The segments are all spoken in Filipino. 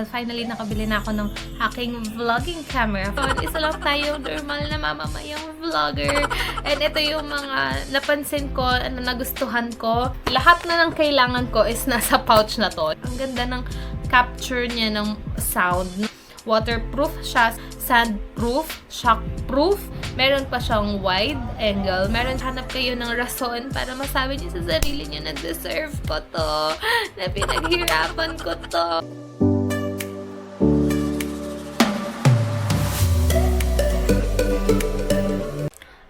Finally, nakabili na ako ng aking vlogging camera. So, isa lang tayo normal na mamamayang vlogger. And ito yung mga napansin ko, nagustuhan ko. Lahat na ng kailangan ko is nasa pouch na to. Ang ganda ng capture niya ng sound. Waterproof siya, sandproof, shockproof. Meron pa siyang wide angle. Meron, hanap kayo ng rason para masabi niyo sa sarili niyo na deserve ko to. Na pinaghirapan ko to.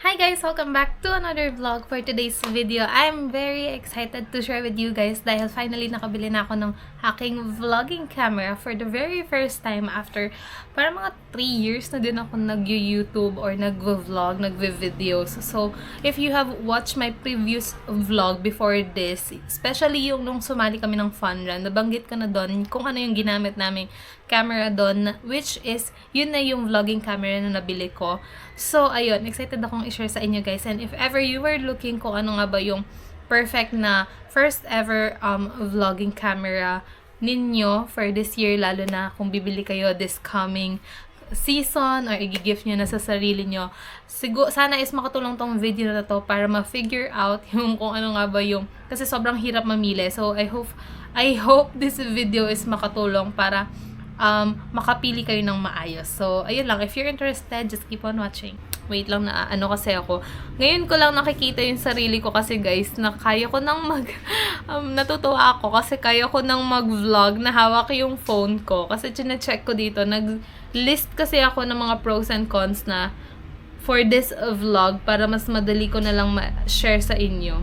Hi guys! Welcome back to another vlog for today's video. I'm very excited to share with you guys dahil finally nakabili na ako ng aking vlogging camera for the very first time after para mga 3 years na din ako nag-YouTube or nag-vlog, nag-videos. So, if you have watched my previous vlog before this, especially yung nung sumali kami ng fun run, nabanggit ko na doon kung ano yung ginamit naming camera doon, which is, yun na yung vlogging camera na nabili ko. So, ayun, excited akong i-share sa inyo guys. And if ever you were looking kung ano nga ba yung perfect na first ever vlogging camera ninyo for this year, lalo na kung bibili kayo this coming season or i-gift nyo na sa sarili nyo. Sana is makatulong tong video na to para ma-figure out yung kung ano nga ba yung, kasi sobrang hirap mamili. So, I hope this video is makatulong para makapili kayo ng maayos. So, ayun lang. If you're interested, just keep on watching. Wait lang na kasi ako. Ngayon ko lang nakikita yung sarili ko kasi guys, na kaya ko nang natutuwa ako kasi kaya ko nang mag-vlog na hawak yung phone ko. Kasi chine-check ko dito, nag-list kasi ako ng mga pros and cons na for this vlog para mas madali ko na lang ma-share sa inyo.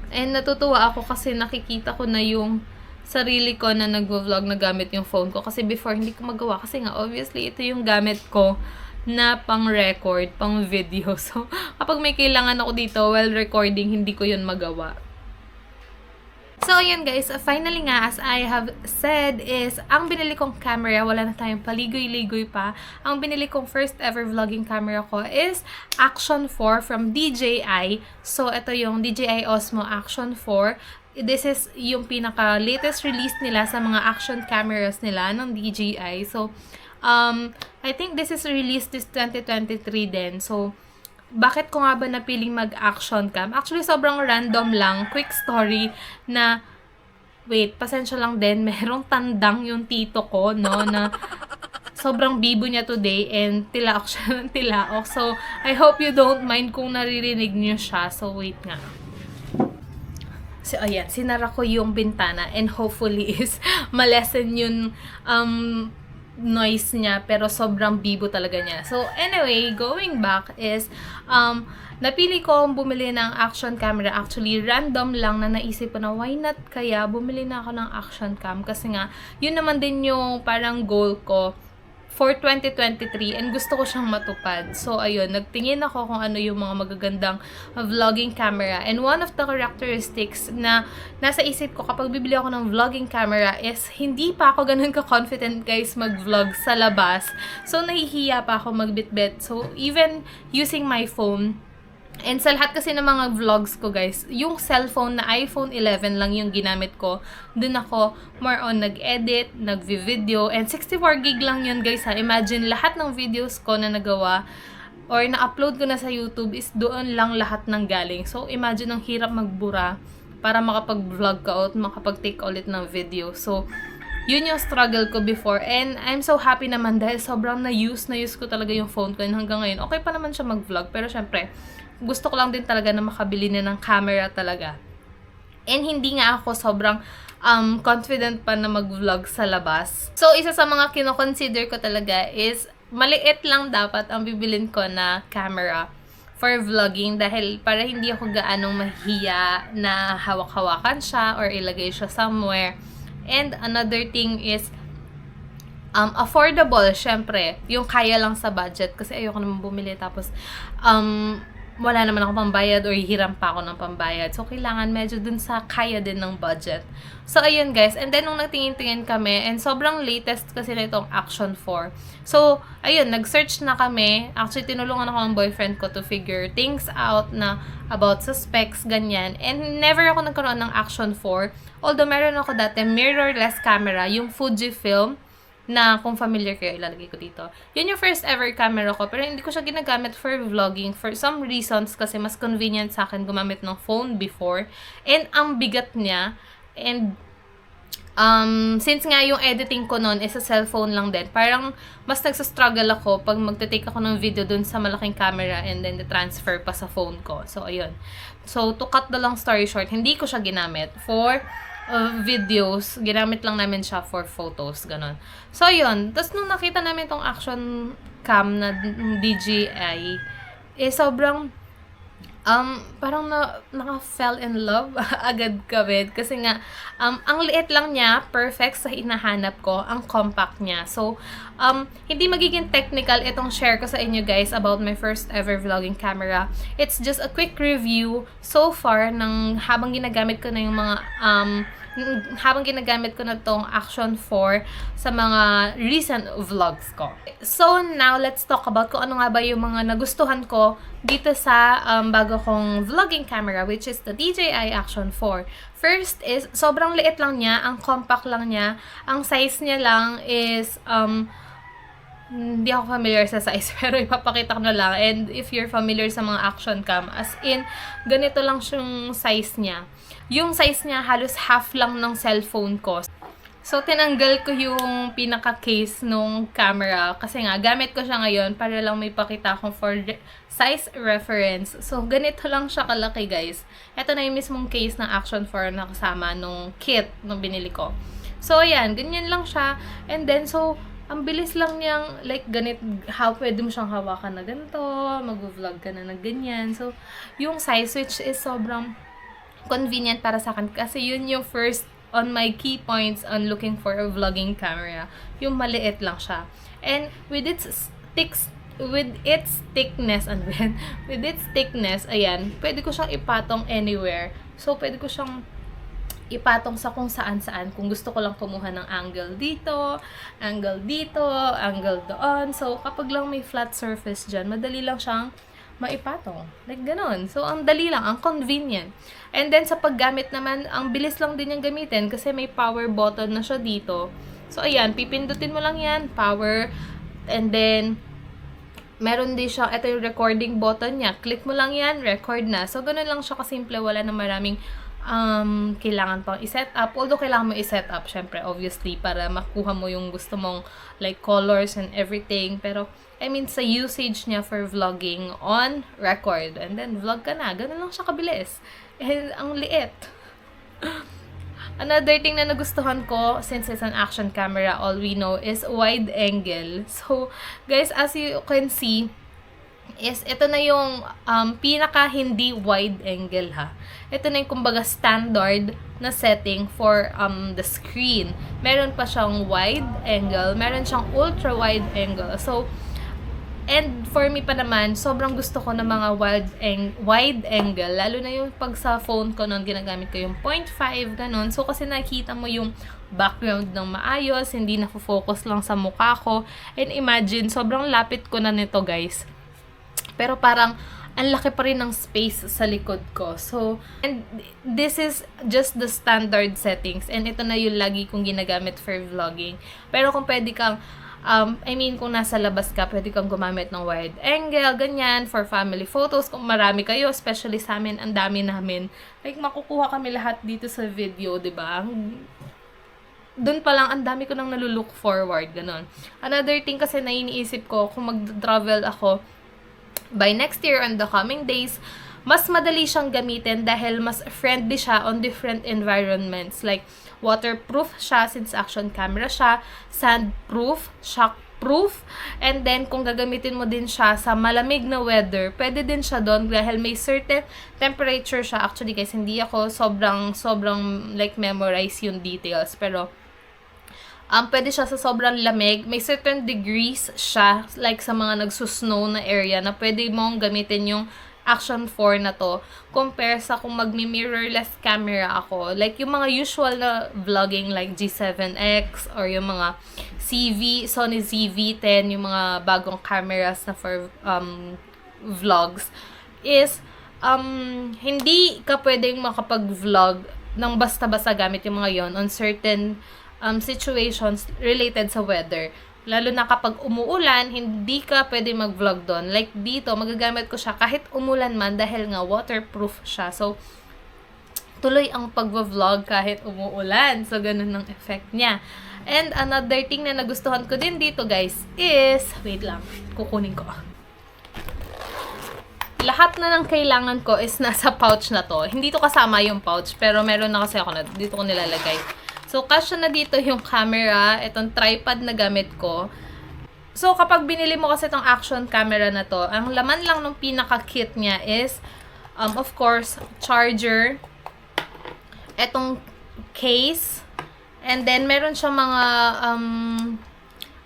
And natutuwa ako kasi nakikita ko na yung sarili ko na nagvo-vlog na gamit yung phone ko. Kasi before, hindi ko magawa. Kasi nga, obviously, ito yung gamit ko na pang-record, pang-video. So, kapag may kailangan ako dito while recording, hindi ko yun magawa. So, ayan guys, finally nga, as I have said, is ang binili kong camera, wala na tayong paligoy-ligoy pa. Ang binili kong first ever vlogging camera ko is Action 4 from DJI. So, ito yung DJI Osmo Action 4. This is yung pinaka-latest release nila sa mga action cameras nila ng DJI. So, I think this is released this 2023 din. So, bakit ko nga ba napiling mag-action cam? Actually, sobrang random lang. Quick story na, wait, pasensya lang din. Merong tandang yung tito ko, no, na sobrang bibo niya today and tilaok siya ng tilaok. So, I hope you don't mind kung naririnig niyo siya. So, wait nga. So, ayan, sinara ko yung bintana and hopefully is malesen yung noise niya, pero sobrang bibo talaga niya. So, anyway, going back is, napili ko bumili ng action camera. Actually, random lang na naisip ko na why not kaya bumili na ako ng action cam. Kasi nga, yun naman din yung parang goal ko for 2023 and gusto ko siyang matupad. So, ayun, nagtingin ako kung ano yung mga magagandang vlogging camera. And one of the characteristics na nasa isip ko kapag bibili ako ng vlogging camera is hindi pa ako ganun ka-confident guys mag-vlog sa labas. So, nahihiya pa ako magbitbit. So, even using my phone, and sa lahat kasi ng mga vlogs ko guys, yung cellphone na iPhone 11 lang yung ginamit ko. Dun ako more on nag-edit, nag-video, and 64 gig lang yun guys ha. Imagine lahat ng videos ko na nagawa or na-upload ko na sa YouTube is doon lang lahat ng galing. So imagine ang hirap magbura para makapag-vlog ka o makapag-take ulit ng video. So yun yung struggle ko before. And I'm so happy naman dahil sobrang na-use ko talaga yung phone ko. And hanggang ngayon, okay pa naman siya mag-vlog. Pero syempre, gusto ko lang din talaga na makabili na ng camera talaga. And hindi nga ako sobrang confident pa na mag-vlog sa labas. So, isa sa mga kino-consider ko talaga is maliit lang dapat ang bibilin ko na camera for vlogging dahil para hindi ako gaanong mahiya na hawak-hawakan siya or ilagay siya somewhere. And another thing is affordable, syempre. Yung kaya lang sa budget kasi ayoko naman bumili tapos wala naman ako pambayad or hiram pa ako ng pambayad. So, kailangan medyo dun sa kaya din ng budget. So, ayun guys. And then, nung nagtingin-tingin kami, and sobrang latest kasi na itong Action 4. So, ayun, nag-search na kami. Actually, tinulungan ako ng boyfriend ko to figure things out na about sa specs, ganyan. And never ako nagkaroon ng Action 4. Although, meron ako dati mirrorless camera, yung Fujifilm, na kung familiar kayo, ilalagay ko dito. Yun yung first ever camera ko, pero hindi ko siya ginagamit for vlogging. For some reasons, kasi mas convenient sa akin gumamit ng phone before. And ang bigat niya. And since nga yung editing ko noon is sa cellphone lang din, parang mas nagsastruggle ako pag magte-take ako ng video dun sa malaking camera and then transfer pa sa phone ko. So, ayun. So, to cut the long story short, hindi ko siya ginamit for videos, ginamit lang namin siya for photos, ganon. So, yun. Tapos, nung nakita namin tong action cam na DJI, sobrang, parang naka-fell in love agad kami. Kasi nga, ang liit lang niya, perfect sa hinahanap ko, ang compact niya. So, hindi magiging technical itong share ko sa inyo guys about my first ever vlogging camera. It's just a quick review so far ng habang ginagamit ko na yung mga, habang ginagamit ko na tong Action 4 sa mga recent vlogs ko. So, now, let's talk about kung ano nga ba yung mga nagustuhan ko dito sa bago kong vlogging camera, which is the DJI Action 4. First is, sobrang liit lang niya, ang compact lang niya, ang size niya lang is, hindi ako familiar sa size, pero ipapakita ko na lang. And if you're familiar sa mga action cam, as in, ganito lang siyang size niya. Yung size niya, halos half lang ng cellphone ko. So, tinanggal ko yung pinaka-case nung camera. Kasi nga, gamit ko siya ngayon para lang may pakita akong for size reference. So, ganito lang siya kalaki, guys. Ito na yung mismong case ng Action 4 na kasama nung kit nung binili ko. So, ayan. Ganyan lang siya. And then, so, ang bilis lang niyang, like, pwede mo siyang hawakan na ganito, mag-vlog ka na ganyan. So, yung size, which is sobrang convenient para sa akin. Kasi yun yung first on my key points on looking for a vlogging camera. Yung maliit lang siya. And with its thickness, ayan, pwede ko siyang ipatong anywhere. So, pwede ko siyang ipatong sa kung saan-saan. Kung gusto ko lang kumuha ng angle dito, angle doon. So, kapag lang may flat surface dyan, madali lang siyang maipatong. Like, ganon. So, ang dali lang, ang convenient. And then, sa paggamit naman, ang bilis lang din yung gamitin kasi may power button na siya dito. So, ayan, pipindutin mo lang yan, power, and then, meron din siya, ito yung recording button niya. Click mo lang yan, record na. So, ganun lang siya kasimple, wala na maraming kailangan pang i-set up. Although, kailangan mo i-set up, syempre, obviously, para makuha mo yung gusto mong, like, colors and everything. Pero, I mean, sa usage niya for vlogging on record. And then, vlog ka na. Ganun lang siya kabilis. And, ang liit. Another thing na nagustuhan ko, since it's an action camera, all we know is wide angle. So, guys, as you can see, is ito na yung pinaka hindi wide angle ha. Ito na yung kumbaga standard na setting for the screen. Meron pa siyang wide angle, meron siyang ultra wide angle. So, and for me pa naman, sobrang gusto ko ng mga wide angle, lalo na yung pag sa phone ko noon, ginagamit ko yung 0.5, ganun. So, kasi nakita mo yung background ng maayos, hindi na-focus lang sa mukha ko. And imagine, sobrang lapit ko na nito, guys. Pero parang, ang laki pa rin ng space sa likod ko. So, and this is just the standard settings. And ito na yung lagi kong ginagamit for vlogging. Pero kung pwede kang, I mean, kung nasa labas ka, pwede kang gumamit ng wide angle, ganyan, for family photos. Kung marami kayo, especially sa amin, ang dami namin. Like, makukuha kami lahat dito sa video, diba? Doon pa lang, ang dami ko nang nalulook forward, ganun. Another thing kasi na iniisip ko, kung mag-travel ako, by next year and the coming days, mas madali siyang gamitin dahil mas friendly siya on different environments. Like, waterproof siya since action camera siya, sandproof, shockproof, and then kung gagamitin mo din siya sa malamig na weather, pwede din siya doon dahil may certain temperature siya. Actually guys, hindi ako sobrang like memorize yung details, pero pwede siya sa sobrang lamig. May certain degrees siya, like sa mga nagsusnow na area, na pwede mong gamitin yung Action 4 na to compare sa kung magmi-mirrorless camera ako. Like, yung mga usual na vlogging like G7X or yung mga Sony ZV-10, yung mga bagong cameras na for vlogs, is hindi ka pwedeng makapag-vlog ng basta-basta gamit yung mga yon on certain situations related sa weather. Lalo na kapag umuulan, hindi ka pwede mag-vlog doon. Like dito, magagamit ko siya kahit umulan man dahil nga waterproof siya. So, tuloy ang pag-vlog kahit umuulan. So, ganun ang effect niya. And another thing na nagustuhan ko din dito, guys, is, wait lang, kukunin ko. Lahat na ng kailangan ko is nasa pouch na to. Hindi to kasama yung pouch, pero meron na kasi ako na dito ko nilalagay. So, kasya na dito yung camera, itong tripod na gamit ko. So, kapag binili mo kasi itong action camera na to, ang laman lang ng pinaka-kit niya is, of course, charger, itong case, and then meron siya mga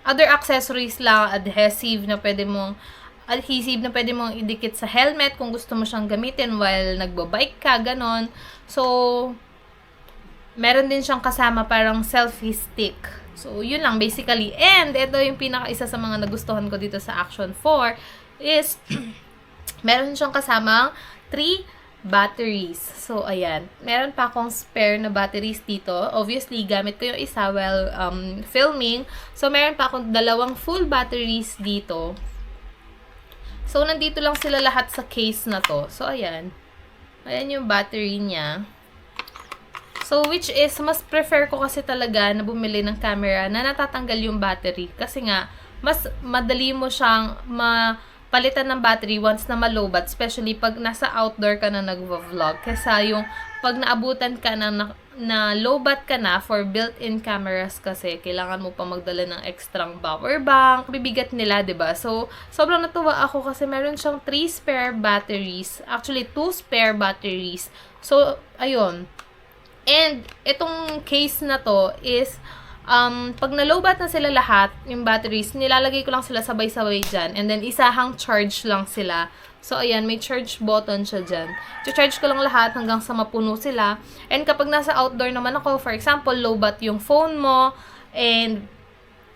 other accessories lang, adhesive na pwede mong idikit sa helmet kung gusto mo siyang gamitin while nagbo-bike ka, ganon. So, meron din siyang kasama parang selfie stick. So, yun lang basically. And, ito yung pinaka-isa sa mga nagustuhan ko dito sa Action 4 is, meron siyang kasamang 3 batteries. So, ayan. Meron pa akong spare na batteries dito. Obviously, gamit ko yung isa while filming. So, meron pa akong 2 full batteries dito. So, nandito lang sila lahat sa case na to. So, ayan. Ayan yung battery niya. So, which is, mas prefer ko kasi talaga na bumili ng camera na natatanggal yung battery. Kasi nga, mas madali mo siyang palitan ng battery once na malobat. Especially pag nasa outdoor ka na nag-vlog. Kesa yung pag naabutan ka na lowbat ka na for built-in cameras kasi kailangan mo pa magdala ng extrang power bank. Bibigat nila, 'di ba? So, sobrang natuwa ako kasi meron siyang 3 spare batteries. Actually, 2 spare batteries. So, ayun. And, itong case na to is, pag nalobat na sila lahat, yung batteries, nilalagay ko lang sila sabay-sabay dyan. And then, isahang charge lang sila. So, ayan, may charge button siya dyan. I-charge ko lang lahat hanggang sa mapuno sila. And kapag nasa outdoor naman ako, for example, lowbat yung phone mo, and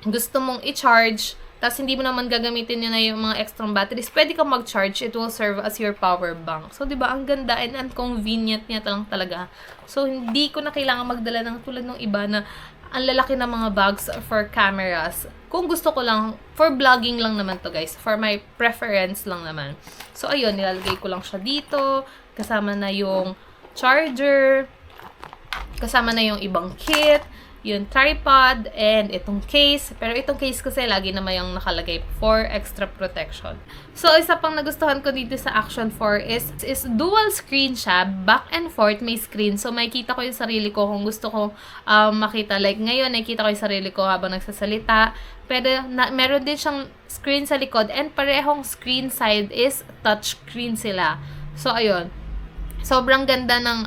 gusto mong i-charge, tapos hindi mo naman gagamitin yun na yung mga extra batteries, pwede kang mag-charge. It will serve as your power bank. So, di ba, ang ganda and ang convenient niya lang talaga. So, hindi ko na kailangan magdala ng tulad ng iba na ang lalaki ng mga bags for cameras. Kung gusto ko lang, for vlogging lang naman to guys. For my preference lang naman. So, ayun, nilalagay ko lang siya dito. Kasama na yung charger. Kasama na yung ibang kit. Yung tripod, and itong case. Pero itong case kasi lagi naman yung nakalagay for extra protection. So, isa pang nagustuhan ko dito sa Action 4 is dual screen siya. Back and forth may screen. So, makikita ko yung sarili ko kung gusto ko makita. Like, ngayon, nakikita ko yung sarili ko habang nagsasalita. Pero, meron din siyang screen sa likod. And parehong screen side is touch screen sila. So, ayun. Sobrang ganda ng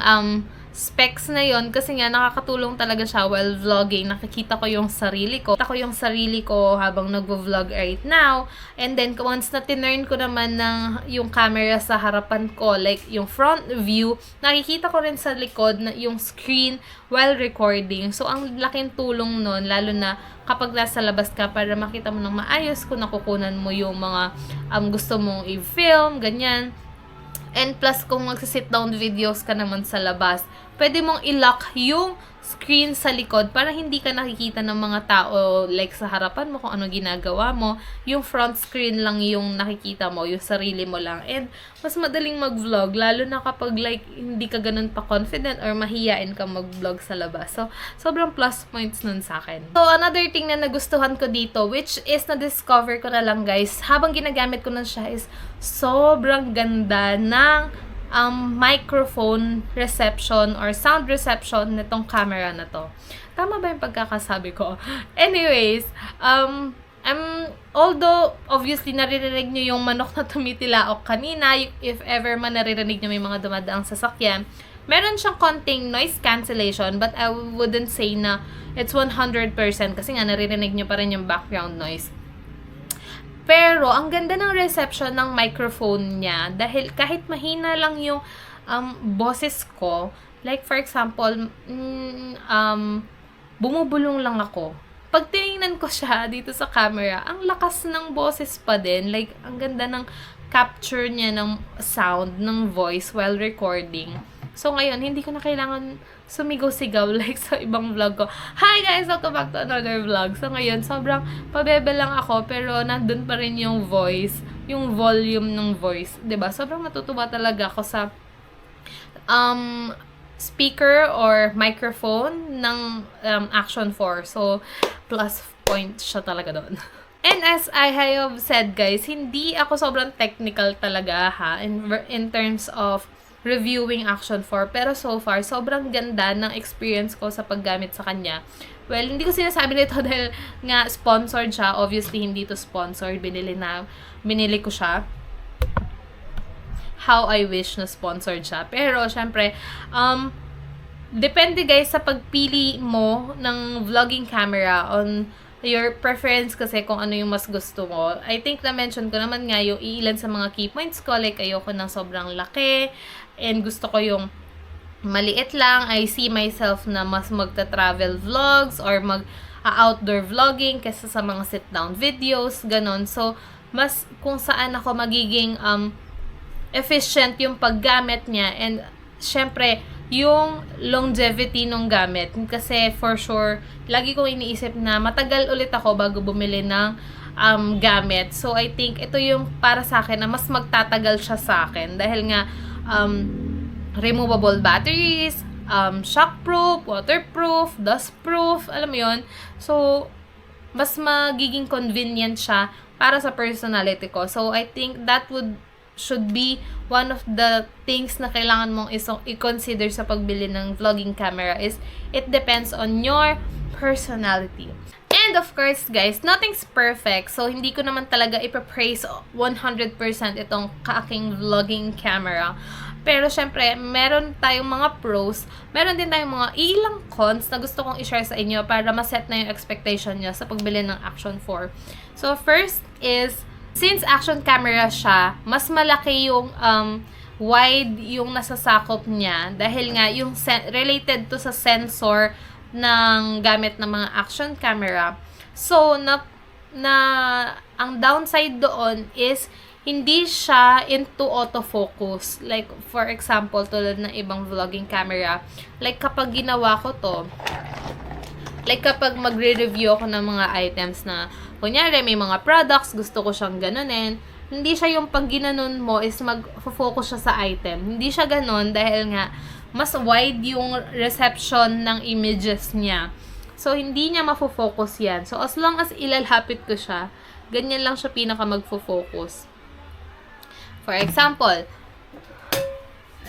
specs na yon kasi nga nakakatulong talaga siya while vlogging. Nakikita ko yung sarili ko. Nakita ko yung sarili ko habang nagvo-vlog right now. And then, once na tinurn ko naman ng yung camera sa harapan ko, like yung front view, nakikita ko rin sa likod na yung screen while recording. So, ang laking tulong nun, lalo na kapag nasa labas ka para makita mo ng maayos kung nakukunan mo yung mga gusto mong i-film, ganyan. And plus, kung magsa-sit down videos ka naman sa labas, pwede mong i-lock yung screen sa likod para hindi ka nakikita ng mga tao like sa harapan mo kung ano ginagawa mo. Yung front screen lang yung nakikita mo, yung sarili mo lang. And mas madaling mag-vlog, lalo na kapag like hindi ka ganun pa confident or mahiyain ka mag-vlog sa labas. So, sobrang plus points nun sa akin. So, another thing na nagustuhan ko dito, which is na-discover ko na lang guys, habang ginagamit ko na siya is sobrang ganda ng microphone reception or sound reception nitong camera na to. Tama ba yung pagkakasabi ko? Anyways, although obviously naririnig nyo yung manok na tumitilaok kanina, if ever man naririnig nyo may mga dumadaang sasakyan, meron siyang konting noise cancellation, but I wouldn't say na it's 100% kasi nga naririnig nyo pa rin yung background noise. Pero, ang ganda ng reception ng microphone niya. Dahil kahit mahina lang yung boses ko, like for example, bumubulong lang ako. Pag tinignan ko siya dito sa camera, ang lakas ng boses pa din. Like, ang ganda ng capture niya ng sound, ng voice while recording. So, ngayon, hindi ko na kailangan sumigaw-sigaw like sa ibang vlog ko. Hi guys! Welcome back to another vlog. So, ngayon, sobrang pabebe lang ako, pero nandun pa rin yung voice, yung volume ng voice. 'Di ba? Sobrang matutuwa talaga ako sa speaker or microphone ng Action 4. So, plus point siya talaga doon. And as I have said guys, hindi ako sobrang technical talaga ha in terms of reviewing Action 4. Pero so far, sobrang ganda ng experience ko sa paggamit sa kanya. Well, hindi ko sinasabi nito dahil nga sponsored siya. Obviously, hindi to sponsored. Binili ko siya. How I wish na sponsored siya. Pero, syempre, depende guys sa pagpili mo ng vlogging camera on your preference kasi kung ano yung mas gusto mo. I think na-mention ko naman nga yung ilan sa mga key points ko. Like, ayoko ng sobrang laki. And gusto ko yung maliit lang. I see myself na mas magta-travel vlogs or outdoor vlogging kaysa sa mga sit-down videos. Ganon. So, mas kung saan ako magiging efficient yung paggamit niya and syempre yung longevity ng gamit kasi for sure lagi kong iniisip na matagal ulit ako bago bumili ng gamit. So I think ito yung para sa akin na mas magtatagal siya sa akin dahil nga removable batteries, shockproof, waterproof, dustproof, alam mo yun. So mas magiging convenient siya para sa personality ko. So I think that should be one of the things na kailangan mong i-consider sa pagbili ng vlogging camera is it depends on your personality. And of course, guys, nothing's perfect. So, hindi ko naman talaga ipapraise 100% itong aking vlogging camera. Pero, syempre, meron tayong mga pros. Meron din tayong mga ilang cons na gusto kong i-share sa inyo para ma-set na yung expectation nyo sa pagbili ng Action 4. So, first is, since action camera siya, mas malaki yung wide yung nasasakop niya dahil nga yung related to sa sensor ng gamit ng mga action camera. So, ang downside doon is hindi siya into autofocus. Like, for example, tulad ng ibang vlogging camera. Like, kapag ginawa ko to, like, kapag magre-review ako ng mga items na, kunyari, may mga products, gusto ko siyang ganunin, hindi siya yung pag ginanon mo is mag-focus siya sa item. Hindi siya ganon dahil nga, mas wide yung reception ng images niya. So, hindi niya mafo-focus yan. So, as long as ilalapit ko siya, ganyan lang siya pinaka magfo-focus. For example,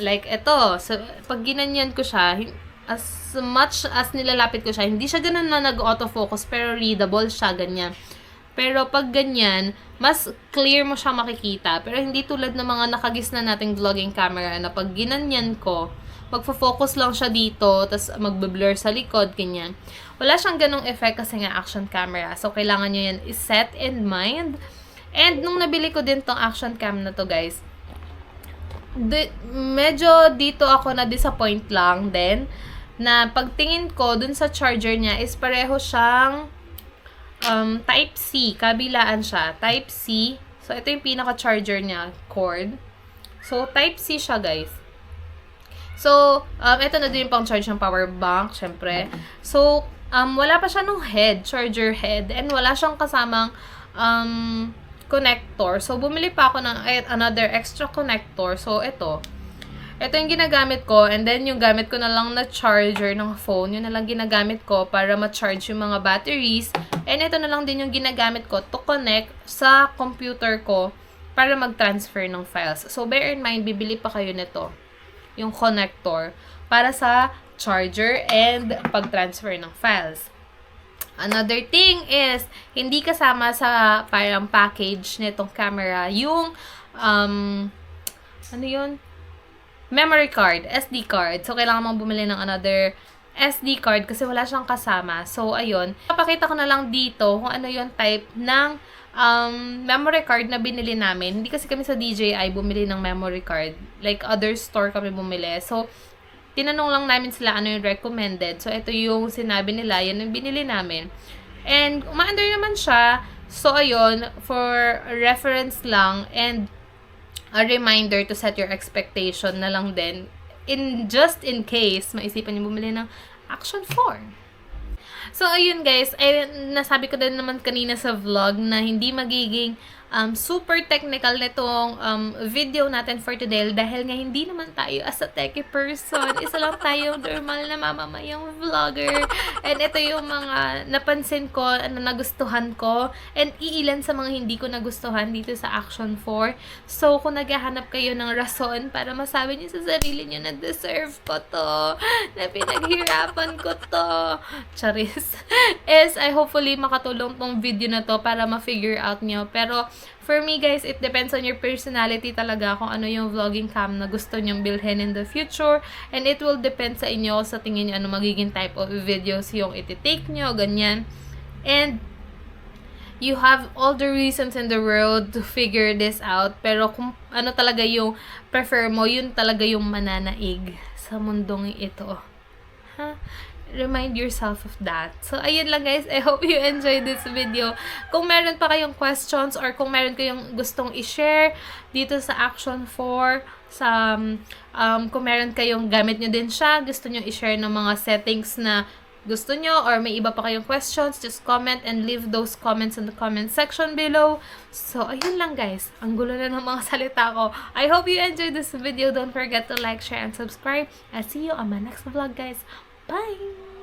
like ito. So, pag ginanyan ko siya, as much as nilalapit ko siya, hindi siya ganun na nag-autofocus, pero readable siya, ganyan. Pero pag ganyan, mas clear mo siya makikita. Pero hindi tulad ng mga nakagisna nating vlogging camera na pag ginanyan ko, magfo-focus lang siya dito, tapos magbe-blur sa likod, ganyan. Wala siyang ganong effect kasi nga action camera. So, kailangan nyo yan i-set in mind. And nung nabili ko din tong action cam na to, guys, medyo dito ako na-disappoint lang din na pagtingin ko dun sa charger niya is pareho siyang Type-C. Kabilaan siya. Type-C. So, ito yung pinaka-charger niya. Cord. So, Type-C siya, guys. So, ito na din yung pang-charge ng power bank, syempre. So, wala pa siya nung charger head. And wala siyang kasamang connector. So, bumili pa ako ng another extra connector. So, ito yung ginagamit ko, and then yung gamit ko na lang na charger ng phone, yun na lang ginagamit ko para ma-charge yung mga batteries, and ito na lang din yung ginagamit ko to connect sa computer ko para mag-transfer ng files. So, bear in mind, bibili pa kayo nito, yung connector, para sa charger and pag-transfer ng files. Another thing is, hindi kasama sa parang package nitong camera, yung, ano yun? Memory card, SD card. So, kailangan mong bumili ng another SD card kasi wala siyang kasama. So, ayun. Papakita ko na lang dito kung ano yung type ng memory card na binili namin. Hindi kasi kami sa DJI bumili ng memory card. Like, other store kami bumili. So, tinanong lang namin sila ano yung recommended. So, ito yung sinabi nila. Yan yung binili namin. And, umaandar naman siya. So, ayun, for reference lang and a reminder to set your expectation na lang din. Just in case, maisipan niyo bumili ng Action 4. So, ayun guys, ay, nasabi ko din naman kanina sa vlog na hindi magiging super technical nitong video natin for today dahil nga hindi naman tayo as a techie person. Isa lang tayo normal na mamamayang vlogger. And ito yung mga napansin ko, nagustuhan ko, and iilan sa mga hindi ko nagustuhan dito sa Action 4. So, kung naghahanap kayo ng rason para masabi niyo sa sarili niyo na deserve ko to, na pinaghirapan ko to, charis, is I hopefully makatulong tong video na to para ma-figure out niyo. Pero, for me guys, it depends on your personality talaga kung ano yung vlogging cam na gusto nyong bilhin in the future. And it will depend sa inyo sa tingin nyo ano magiging type of videos yung iti-take nyo, ganyan. And you have all the reasons in the world to figure this out. Pero kung ano talaga yung prefer mo, yun talaga yung mananaig sa mundong ito. Ha? Remind yourself of that. So, ayun lang guys. I hope you enjoyed this video. Kung meron pa kayong questions or kung meron kayong gustong i-share dito sa Action 4, sa, kung meron kayong gamit nyo din siya, gusto nyo i-share ng mga settings na gusto nyo or may iba pa kayong questions, just comment and leave those comments in the comment section below. So, ayun lang guys. Ang gulo na ng mga salita ko. I hope you enjoyed this video. Don't forget to like, share, and subscribe. I'll see you on my next vlog guys. Bye!